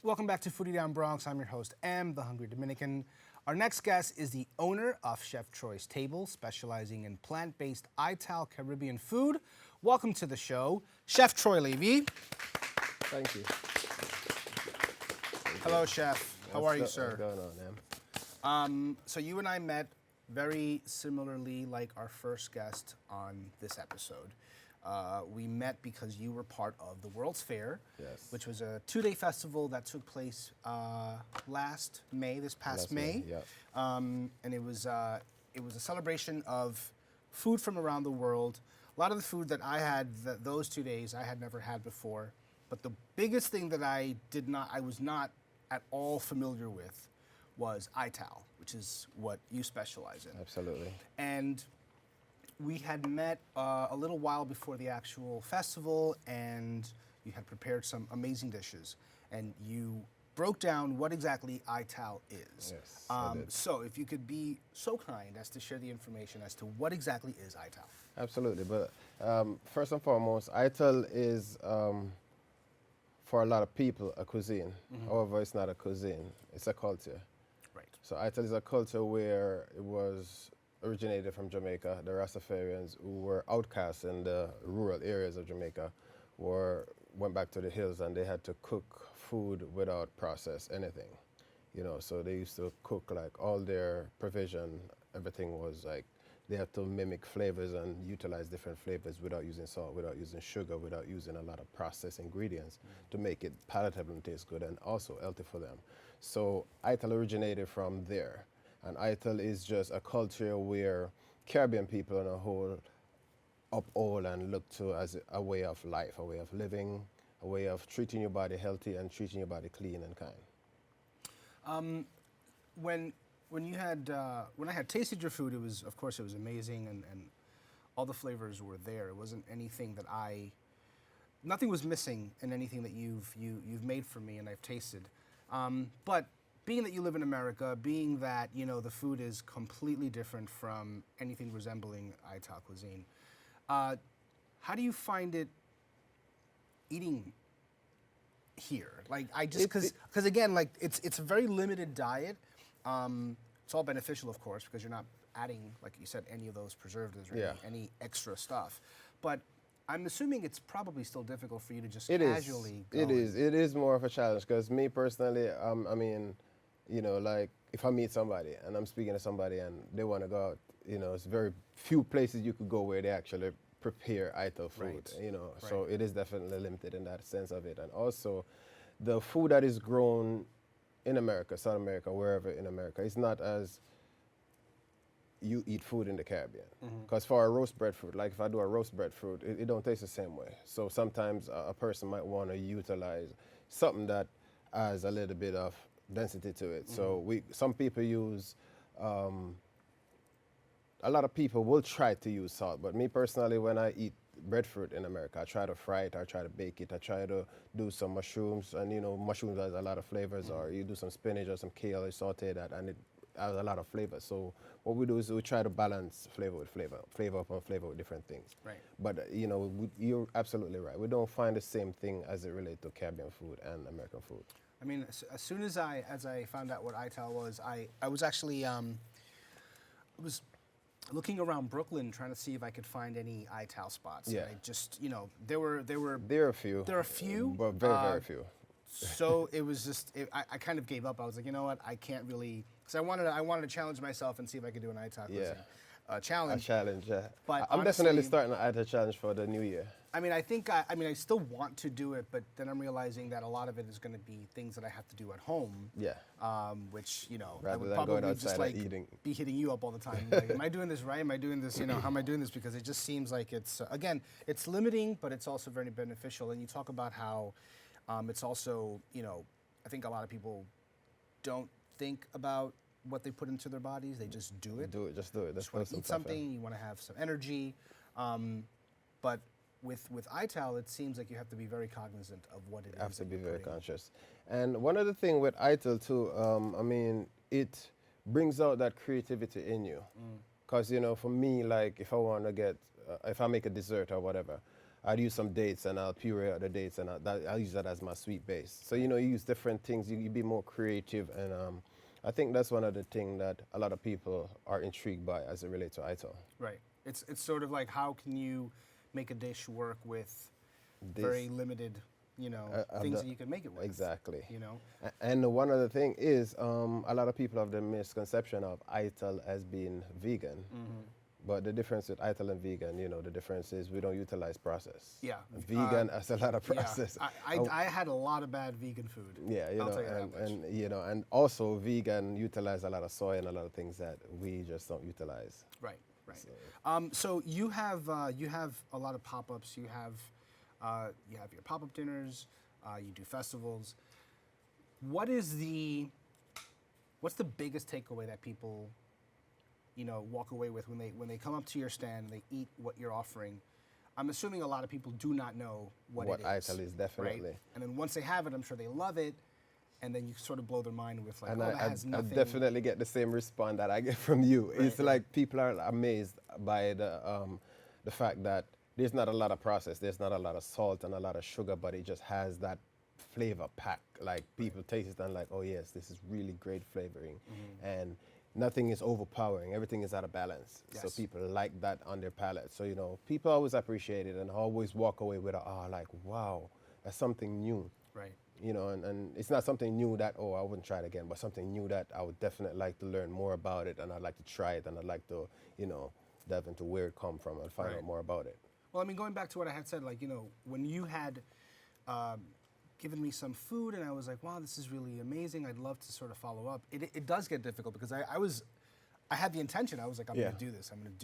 Welcome back to Foodie Down Bronx. I'm your host, M, the Hungry Dominican. Our next guest is the owner of Chef Troy's Table, specializing in plant-based Ital Caribbean food. Welcome to the show, Chef Troy Levy. Thank you. Hello, Chef. How are you, sir? What's going on, man? So you and I met very similarly like our first guest on this episode. We met because you were part of the World's Fair, Yes. which was a 2-day festival that took place this past May. Yeah. And it was a celebration of food from around the world. A lot of the food that I had those 2 days I had never had before. But the biggest thing that I was not at all familiar with was Ital, which is what you specialize in. Absolutely. And we had met a little while before the actual festival, and you had prepared some amazing dishes. And you broke down what exactly Ital is. Yes, I did. So if you could be so kind as to share the information as to what exactly is Ital. Absolutely. But first and foremost, Ital is, for a lot of people, a cuisine. However, it's not a cuisine. It's a culture. Right. So Ital is a culture where it was originated from Jamaica. The Rastafarians, who were outcasts in the rural areas of Jamaica, went back to the hills, and they had to cook food without process anything. You know, so they used to cook like all their provision. Everything was like they had to mimic flavors and utilize different flavors without using salt, without using sugar, without using a lot of processed ingredients to make it palatable and taste good and also healthy for them. So Ital originated from there. And Ital is just a culture where Caribbean people on a whole uphold and look to as a way of life, a way of living, a way of treating your body healthy and treating your body clean and kind. When I had tasted your food, of course it was amazing, and all the flavors were there. It wasn't anything that nothing was missing in anything that you've made for me and I've tasted. But being that you live in America, being that the food is completely different from anything resembling Ital cuisine, how do you find it eating here? Like because again, like it's a very limited diet. It's all beneficial, of course, because you're not adding, like you said, any of those preservatives or any extra stuff. But I'm assuming it's probably still difficult for you to just casually go. It is more of a challenge because me personally, I mean, like if I meet somebody and I'm speaking to somebody and they want to go out, it's very few places you could go where they actually prepare Ital food, Right. So it is definitely limited in that sense of it. And also the food that is grown in America, South America, wherever in America, it's not as you eat food in the Caribbean. Because for a roast breadfruit, like if I do a roast breadfruit, it don't taste the same way. So sometimes a person might want to utilize something that has a little bit of density to it. So some people use, a lot of people will try to use salt, but me personally, when I eat breadfruit in America, I try to fry it, I try to bake it, I try to do some mushrooms, and mushrooms has a lot of flavors, or you do some spinach or some kale, you saute that, and it has a lot of flavor. So what we do is we try to balance flavor with flavor upon flavor with different things. Right. But you're absolutely right. We don't find the same thing as it relates to Caribbean food and American food. I mean, as soon as I found out what Ital was, I was actually was looking around Brooklyn trying to see if I could find any Ital spots. Yeah. And I just there were There are a few. There are a few, but very few. So it was just I kind of gave up. I was like, you know what, I can't really, because I wanted to challenge myself and see if I could do an Ital cuisine challenge. A challenge, yeah. But I'm honestly, definitely starting an Ital challenge for the new year. I mean, I still want to do it, but then I'm realizing that a lot of it is going to be things that I have to do at home. Yeah. Which I Rather would than probably going just outside like and eating. be hitting you up all the time. Like, am I doing this right? Am I doing this? How am I doing this? Because it just seems like it's again, it's limiting, but it's also very beneficial. And you talk about how it's also, I think a lot of people don't think about what they put into their bodies. They just do it. Just do it. Just want to eat something. You want to have some energy, but with Ital, it seems like you have to be very cognizant of what it is. You have to be very putting. conscious. And one other thing with Ital too, I mean, it brings out that creativity in you. Because, for me, like if I want to if I make a dessert or whatever, I'd use some dates and I'll puree out the dates and I'll use that as my sweet base. So, you know, you use different things, you be more creative, and I think that's one of the things that a lot of people are intrigued by as it relates to Ital. Right. It's sort of like, how can you make a dish work with This- very limited, you know, things that you can make it with. Exactly. You know. And one other thing is, a lot of people have the misconception of Ital as being vegan. But the difference with Ital and vegan, you know, the difference is we don't utilize process. Yeah. Vegan has a lot of process. Yeah. I had a lot of bad vegan food. Yeah, you I'll know, tell you that much. and you know, and also vegan utilize a lot of soy and a lot of things that we just don't utilize. Right. Right. So you have a lot of pop-ups. You have your pop-up dinners. You do festivals. What's the biggest takeaway that people, you know, walk away with when they come up to your stand and they eat what you're offering? I'm assuming a lot of people do not know what it is. Ital is, definitely. Right? And then once they have it, I'm sure they love it, and then you sort of blow their mind with like, And that has I nothing. definitely get the same response that I get from you. Right, It's right. like people are amazed by the fact that there's not a lot of process, there's not a lot of salt and a lot of sugar, but it just has that flavor pack. Like people taste it and like, oh yes, this is really great flavoring, and nothing is overpowering. Everything is out of balance. So Yes. people like that on their palate. So, you know, people always appreciate it and always walk away with like, wow, that's something new. Right. You know, and it's not something new that, oh, I wouldn't try it again, but something new that I would definitely like to learn more about it, and I'd like to try it, and I'd like to, you know, delve into where it come from and find Right. out more about it. Well, I mean, going back to what I had said, like, you know, when you had given me some food and I was like, wow, this is really amazing, I'd love to sort of follow up. It does get difficult because I had the intention. I was like, I'm Yeah. going to do this. I'm going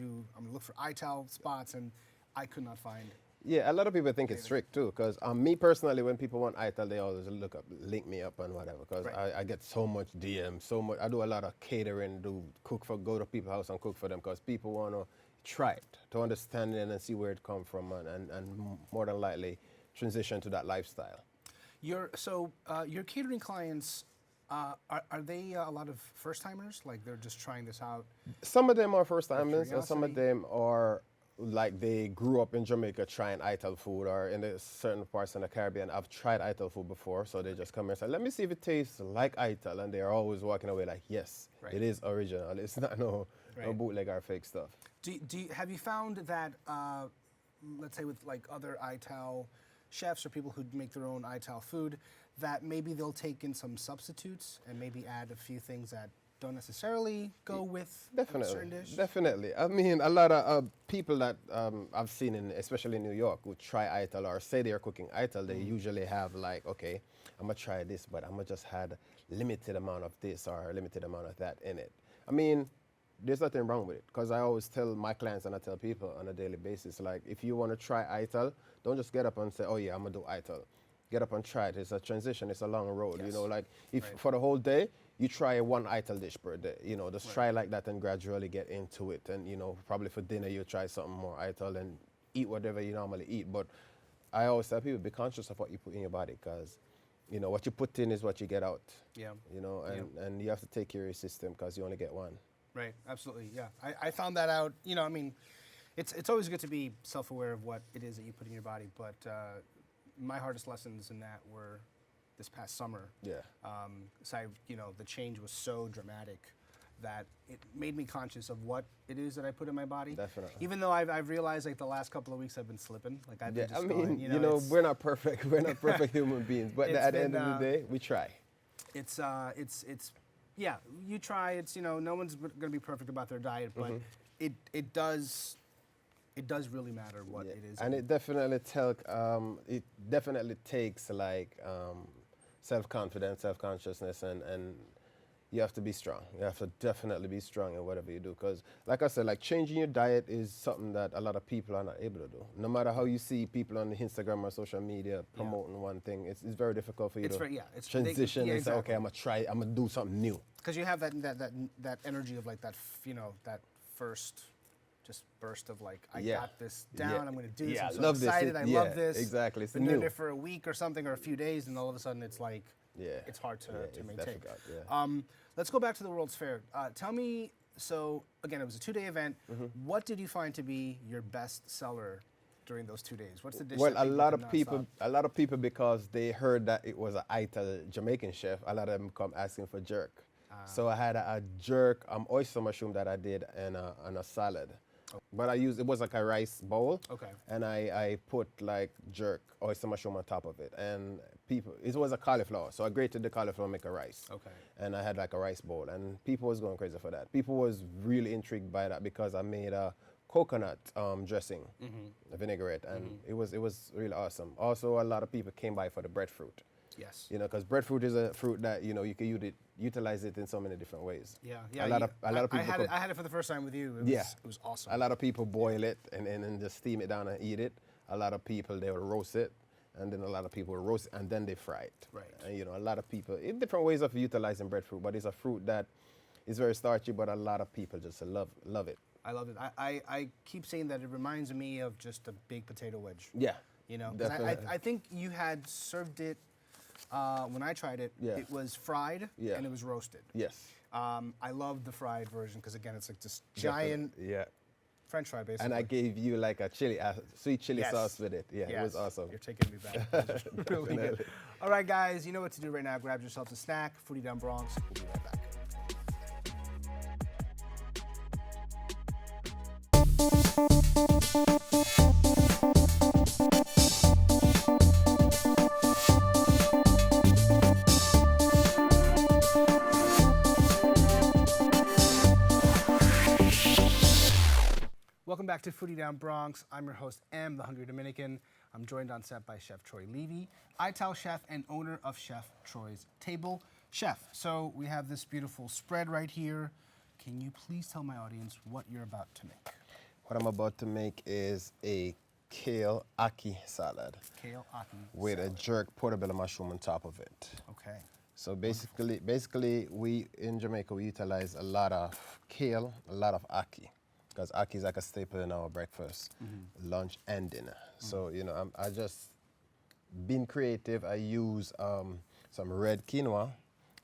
to look for Ital spots, and I could not find. Yeah, a lot of people think it's strict too, because me personally, when people want Ital, they always link me up and whatever, because Right. I get so much DM, so much. I do a lot of catering, go to people's house and cook for them, because people want to try it, to understand it and see where it come from, and more than likely transition to that lifestyle. Your catering clients, are they a lot of first timers? Like they're just trying this out? Some of them are first timers, and some of curiosity? them are like they grew up in Jamaica trying Ital food, or in the certain parts in the Caribbean I've tried Ital food before, so they just come here and say, let me see if it tastes like Ital, and they are always walking away like, yes, Right. it is original. It's not no Right. bootleg or fake stuff. Have you found that, let's say with like other Ital chefs or people who make their own Ital food, that maybe they'll take in some substitutes and maybe add a few things that don't necessarily go with a certain Definitely, dish? definitely. I mean, a lot of people that I've seen, especially in New York, who try Ital or say they're cooking Ital, they usually have like, okay, I'm gonna try this, but I'm gonna just had limited amount of this or a limited amount of that in it. I mean, there's nothing wrong with it, because I always tell my clients and I tell people on a daily basis, like, if you want to try Ital, don't just get up and say, oh yeah, I'm gonna do Ital. Get up and try it. It's a transition. It's a long road. You Yes. know, like if Right. for the whole day you try one Ital dish per day. You know, just try like that and gradually get into it. And you know, probably for dinner you try something more Ital and eat whatever you normally eat. But I always tell people, be conscious of what you put in your body, because you know what you put in is what you get out. Yeah. You know, and you have to take care of your system, because you only get one. Right, absolutely, yeah. I found that out, you know, I mean, it's always good to be self-aware of what it is that you put in your body, but my hardest lessons in that were this past summer. Yeah. So the change was so dramatic that it made me conscious of what it is that I put in my body. Definitely. Even though I've realized like the last couple of weeks I've been slipping, like I've been Yeah, I just mean, going, you know, it's- we're not perfect. We're not perfect human beings, but It's at the end been, of the day, we try. It's yeah, you try. It's no one's going to be perfect about their diet, but it does really matter what it is. And it definitely takes like self-confidence, self-consciousness, and you have to be strong. You have to definitely be strong in whatever you do, because like I said, like changing your diet is something that a lot of people are not able to do. No matter how you see people on Instagram or social media promoting one thing, it's very difficult for you to transition and say, okay, I'm gonna do something new. Because you have that energy of like that that first just burst of like, I got this down, I'm going to do this, Yeah, I'm so love this. excited, I love this. Exactly, it's Been doing new. it for a week or something, or a few days, and all of a sudden it's like, it's hard to it's maintain. difficult, yeah. Let's go back to the World's Fair. Tell me, so again, it was a 2-day event. What did you find to be your best seller during those 2 days? What's the dish? Well, that a lot of cannot people, stop? a lot of people, because they heard that it was an Ital Jamaican chef, a lot of them come asking for jerk. So I had a jerk oyster mushroom that I did and a salad. But it was like a rice bowl. Okay. And I put like jerk oyster mushroom on top of it. And it was a cauliflower. So I grated the cauliflower, make a rice. Okay. And I had like a rice bowl. And people was going crazy for that. People was really intrigued by that because I made a coconut dressing, a vinaigrette. And it was really awesome. Also, a lot of people came by for the breadfruit. Yes. You know, because breadfruit is a fruit that, you know, you can utilize it in so many different ways. Yeah. A lot of people. I had it for the first time with you. It was awesome. A lot of people boil it and just steam it down and eat it. A lot of people, they will roast it. And then a lot of people will roast it and then they fry it. Right. And, you know, a lot of people, different ways of utilizing breadfruit, but it's a fruit that is very starchy, but a lot of people just love it. I love it. I keep saying that it reminds me of just a big potato wedge. Yeah. You know, 'cause definitely. I think you had served it when I tried it. Yeah. It was fried Yeah. and it was roasted. Yes. I love the fried version because again, it's like this giant Yeah. French fry basically. And I gave you like a sweet chili Yes. sauce with it. Yeah, Yes. it was awesome. You're taking me back. It was really good. All right, guys, you know what to do right now. Grab yourselves a snack. Foodie Down Bronx. We'll be right back. Welcome back to Foodie Down Bronx. I'm your host, M, the Hungry Dominican. I'm joined on set by Chef Troy Levy, Ital chef and owner of Chef Troy's Table. Chef, so we have this beautiful spread right here. Can you please tell my audience what you're about to make? What I'm about to make is a kale ackee salad Kale ackee with salad. a jerk portobello mushroom on top of it. Okay. So basically, we in Jamaica we utilize a lot of kale, a lot of ackee, because ackee is like a staple in our breakfast, lunch, and dinner. So you know, I just being creative. I use some red quinoa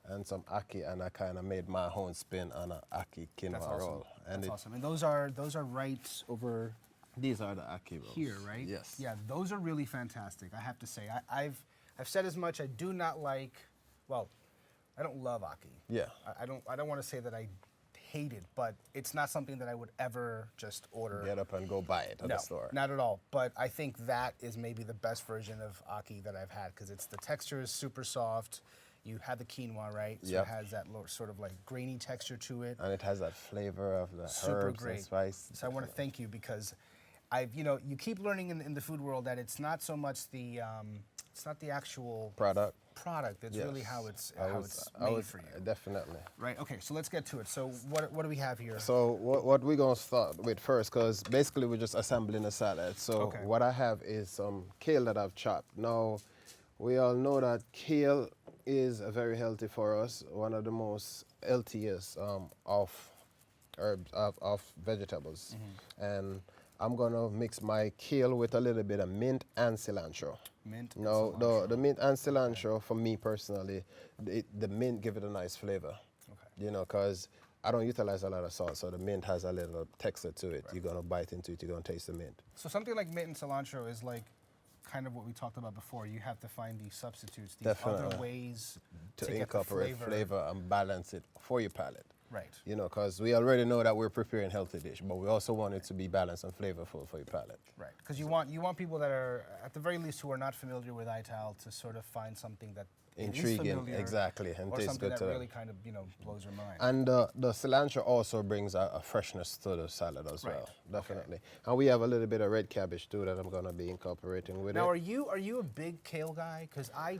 and some ackee, and I kind of made my own spin on an ackee quinoa That's awesome. roll. And That's awesome. And those are right over these are the ackee rolls. here, right? Yes. Yeah, those are really fantastic. I have to say, I've said as much. I do not like. Well, I don't love ackee. Yeah. I don't want to say that I hate it, but it's not something that I would ever just order. Get up and go buy it at No, the store. not at all. But I think that is maybe the best version of ackee that I've had because the texture is super soft. You had the quinoa, right? So Yep. it has that sort of like grainy texture to it. And it has that flavor of the Super herbs great. and spice. So I want to thank you because you keep learning in the food world that it's not so much it's not the actual Product. It's Yes. really how it's I made was- for you. Definitely. Right. Okay. So let's get to it. So what do we have here? So what we're going to start with first, because basically we're just assembling a salad. So Okay. what I have is some kale that I've chopped. Now, we all know that kale is very healthy for us, one of the most healthiest of herbs, of vegetables. And I'm going to mix my kale with a little bit of mint and cilantro. Mint and No, cilantro. the mint and cilantro, for me personally, the mint give it a nice flavor. Okay. You know, because I don't utilize a lot of salt, so the mint has a little texture to it. You're going to bite into it, you're going to taste the mint. So something like mint and cilantro is like kind of what we talked about before. You have to find these substitutes, these other Definitely. ways To get the incorporate flavor and balance it for your palate. Right. You know, because we already know that we're preparing healthy dish, but we also want it to be balanced and flavorful for your palate. Right. Because you want people that are at the very least who are not familiar with Ital to sort of find something that is Intriguing, familiar, exactly, and or tastes something good that to them. really kind of blows your mind. And the cilantro also brings a freshness to the salad as Right. well, definitely. And we have a little bit of red cabbage too that I'm going to be incorporating with Now, it. are you a big kale guy? Because I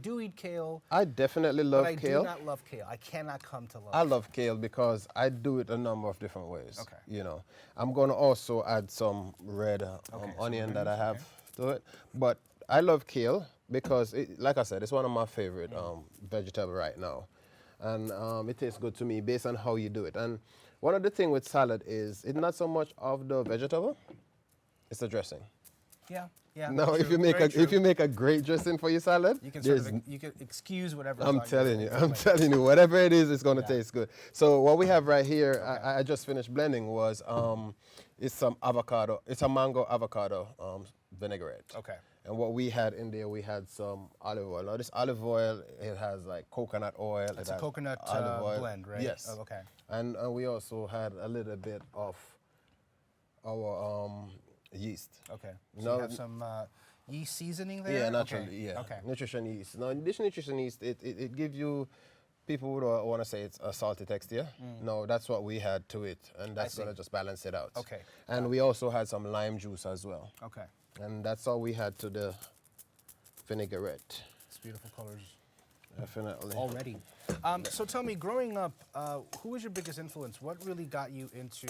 do eat kale, I definitely love but I kale. do not love kale. I cannot come to love. I love kale because I do it a number of different ways. Okay. You know, I'm going to also add some red some onion red that I onions, have to it. But I love kale because, like I said, it's one of my favorite vegetable right now. And it tastes good to me based on how you do it. And one of the things with salad is it's not so much of the vegetable, it's the dressing. Yeah. Yeah. Now, true, if you very make a great dressing for your salad, you can there's you can excuse whatever. I'm telling you, whatever it is, it's gonna Yeah. taste good. So what we have right here, I just finished blending was It's some avocado. It's a mango avocado vinaigrette. Okay. And what we had in there, we had some olive oil. Now this olive oil, it has like coconut oil. It's it a has coconut olive oil. blend, right? Yes. Oh, okay. And we also had a little bit of our yeast. Okay. So No, you have some yeast seasoning there? yeah, naturally, Okay. yeah. Okay. Nutrition yeast. Now this nutrition yeast, it gives you, people would want to say it's a salty texture. No, that's what we had to it, and that's see. gonna just balance it out. Okay. And we also had some lime juice as well. Okay. And that's all we had to the vinaigrette. It's beautiful colors Definitely. already. So tell me, growing up, who was your biggest influence? What really got you into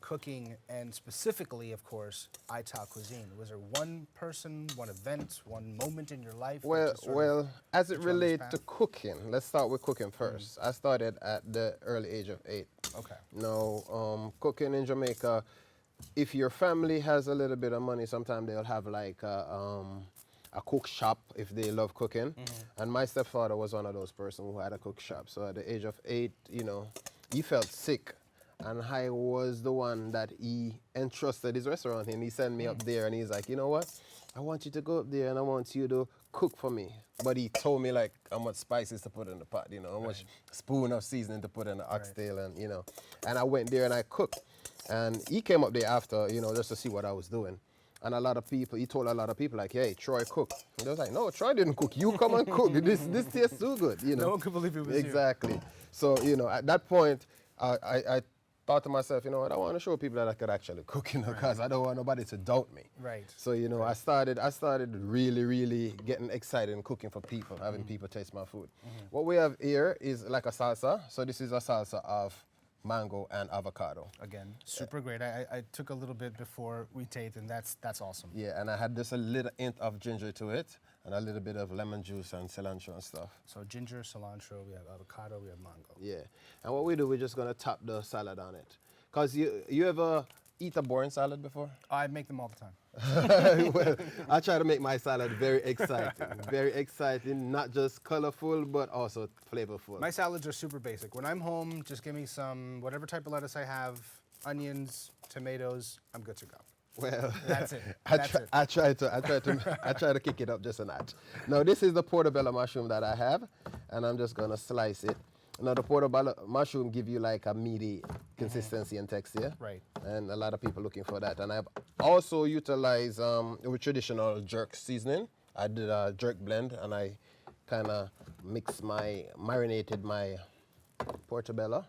cooking, and specifically, of course, Ital cuisine? Was there one person, one event, one moment in your life? Well, as it put you on this relates to path? cooking, let's start with cooking first. I started at the early age of 8. Okay. Now, cooking in Jamaica, if your family has a little bit of money, sometimes they'll have like a cook shop if they love cooking. And my stepfather was one of those persons who had a cook shop. So at the age of 8, you know, he felt sick. And I was the one that he entrusted his restaurant in. He sent me up there and he's like, you know what? I want you to go up there and I want you to cook for me. But he told me like how much spices to put in the pot, you know, how much spoon of seasoning to put in the oxtail and, you know. And I went there and I cooked. And he came up there after, you know, just to see what I was doing. And a lot of people, he told a lot of people like, hey, Troy cook. And they was like, no, Troy didn't cook. You come and cook. This tastes too good, you know. No one could believe it was exactly. So, you know, at that point, I thought to myself, you know what, I want to show people that I could actually cook, you know, because I don't want nobody to doubt me. Right. So, you know, I started really, really getting excited and cooking for people, having people taste my food. What we have here is like a salsa. So this is a salsa of mango and avocado. Again, super great. I took a little bit before we tasted, and that's awesome. Yeah, and I had just a little hint of ginger to it, and a little bit of lemon juice and cilantro and stuff. So ginger, cilantro, we have avocado, we have mango. Yeah, and what we do, we're just gonna top the salad on it. Cause you ever eat a boring salad before? I make them all the time. Well, I try to make my salad very exciting, not just colorful, but also flavorful. My salads are super basic. When I'm home, just give me some, whatever type of lettuce I have, onions, tomatoes, I'm good to go. Well, That's it. I try to kick it up just a notch. Now this is the portobello mushroom that I have, and I'm just gonna slice it. Now the portobello mushroom give you like a meaty consistency and texture. Right. And a lot of people looking for that. And I've also utilized with traditional jerk seasoning. I did a jerk blend and I kind of marinated my portobello.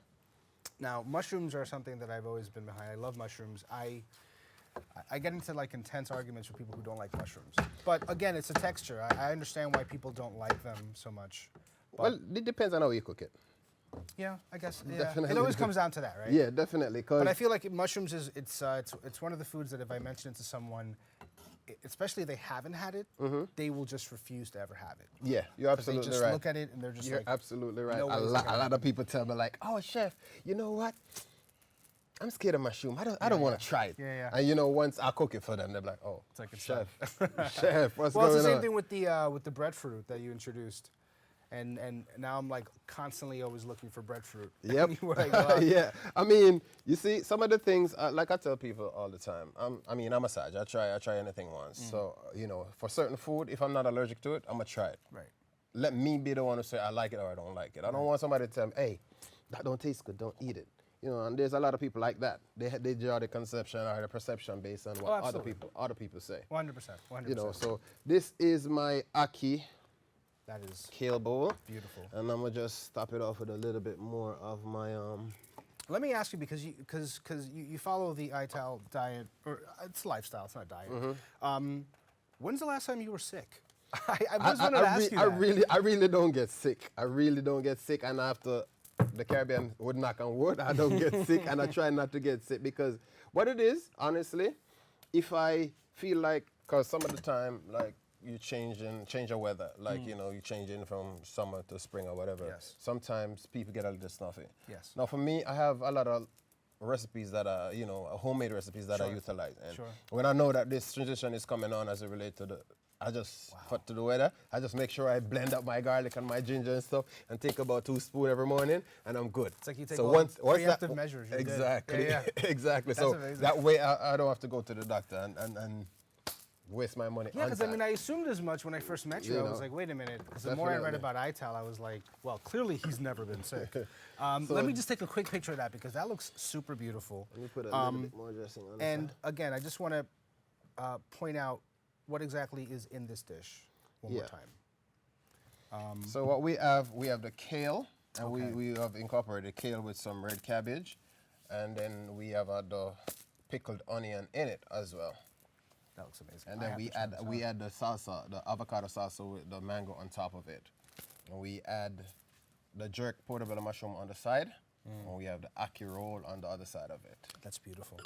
Now, mushrooms are something that I've always been behind. I love mushrooms. I get into like intense arguments with people who don't like mushrooms. But again, it's a texture. I understand why people don't like them so much. But Well, it depends on how you cook it. yeah, I guess. Yeah. Definitely. It always comes down to that, right? Yeah, definitely. But I feel like mushrooms it's one of the foods that if I mention it to someone, especially if they haven't had it, they will just refuse to ever have it. Yeah, you're 'Cause absolutely they just right. look at it and they're just You're like, absolutely right. no A way is it lot gonna of people tell me like, oh, chef, you know what? I'm scared of mushroom. I don't want to try it. Yeah, yeah. And you know, once I cook it for them, they're like, oh, It's like it's chef, chef, what's well, going it's the same on? thing with the breadfruit that you introduced. And now I'm like constantly always looking for breadfruit. Yep. Anywhere I go out. Yeah. I mean, you see, some of the things, like I tell people all the time, I'm a Sag. I try anything once. So, you know, for certain food, if I'm not allergic to it, I'm going to try it. Right. Let me be the one to say I like it or I don't like it. I don't want somebody to tell me, hey, that don't taste good, don't eat it. You know, and there's a lot of people like that. They draw the conception or the perception based on what other people say. 100%. 100%. You know, so this is my Ackee that is Kale bowl. beautiful. And I'm going to just top it off with a little bit more of my Let me ask you, because you follow the Ital diet, or it's lifestyle, it's not diet. When's the last time you were sick? I was going to ask you that. I really don't get sick. I really don't get sick, and after the Caribbean would knock on wood, I don't get sick, and I try not to get sick, because what it is, honestly, if I feel like, because some of the time, like, you change your weather, like, you know, you changing from summer to spring or whatever. Yes. Sometimes people get a little snuffy. Yes. Now, for me, I have a lot of recipes that are, you know, homemade recipes that I Sure. utilize. And Sure. when I know that this transition is coming on as it relates to the I just, fit to the weather, I just make sure I blend up my garlic and my ginger and stuff and take about 2 spoons every morning and I'm good. It's like you take so all once preemptive that, measures. You're exactly, good. Yeah, yeah. exactly. That's So amazing. that way I don't have to go to the doctor and waste my money. Yeah, on because I that. mean, I assumed as much when I first met you. You I was know. like, wait a minute. Because the more I read Definitely. about Ital, I was like, well, clearly he's never been sick. So- Let me just take a quick picture of that because that looks super beautiful. Let me put a little bit more dressing on the And side. again, I just want to point out what exactly is in this dish one more Yeah. time. So what we have the kale, and Okay. we have incorporated kale with some red cabbage, and then we have the pickled onion in it as well. That looks amazing. And I then have we to try add this we out. add the salsa, the avocado salsa with the mango on top of it. And we add the jerk portobello mushroom on the side, and we have the ackee roll on the other side of it. That's beautiful.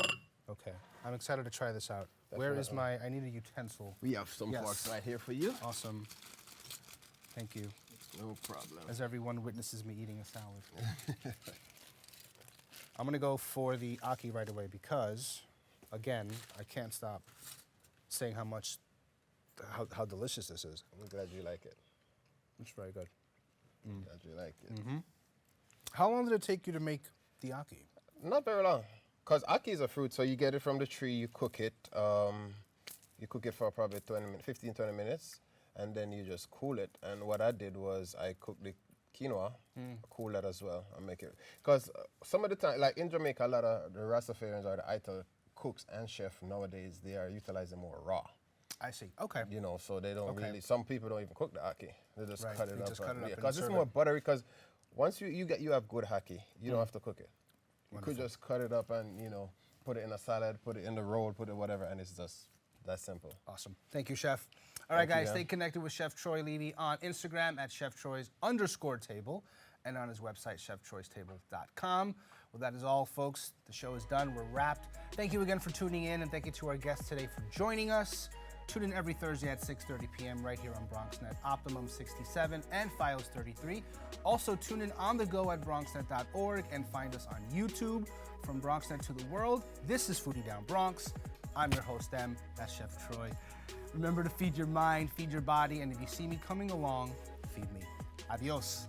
Okay, I'm excited to try this out. Where is my? I need a utensil. We have some Yes. forks right here for you. Awesome. Thank you. No problem. As everyone witnesses me eating a salad. I'm gonna go for the ackee right away because, again, I can't stop saying how delicious this is. I'm glad you like it. It's very good. Glad you like it. How long did it take you to make the ackee? Not very long, because ackee is a fruit, so you get it from the tree, you cook it. You cook it for probably 15, 20 minutes, and then you just cool it. And what I did was I cooked the quinoa, cool that as well, and make it. Because some of the time, like in Jamaica, a lot of the Rastafarians or the Ital cooks and chef nowadays, they are utilizing more raw. I see. Okay. You know, so they don't Okay. really, some people don't even cook the ackee. They just Right, cut it they up. just cut it up and Because it's serve more it. buttery, because once you have good ackee, you don't have to cook it. You could just cut it up and, put it in a salad, put it in the roll, put it whatever, and it's just that simple. Awesome. Thank you, Chef. All right, Thank you, guys, Dan. stay connected with Chef Troy Levy on Instagram at ChefTroy's_table and on his website, cheftroystable.com. Well, that is all, folks. The show is done. We're wrapped. Thank you again for tuning in, and thank you to our guests today for joining us. Tune in every Thursday at 6:30 p.m. right here on BronxNet, Optimum 67 and Fios 33. Also, tune in on the go at bronxnet.org and find us on YouTube. From BronxNet to the world, this is Foodie Down Bronx. I'm your host, M. That's Chef Troy. Remember to feed your mind, feed your body, and if you see me coming along, feed me. Adios.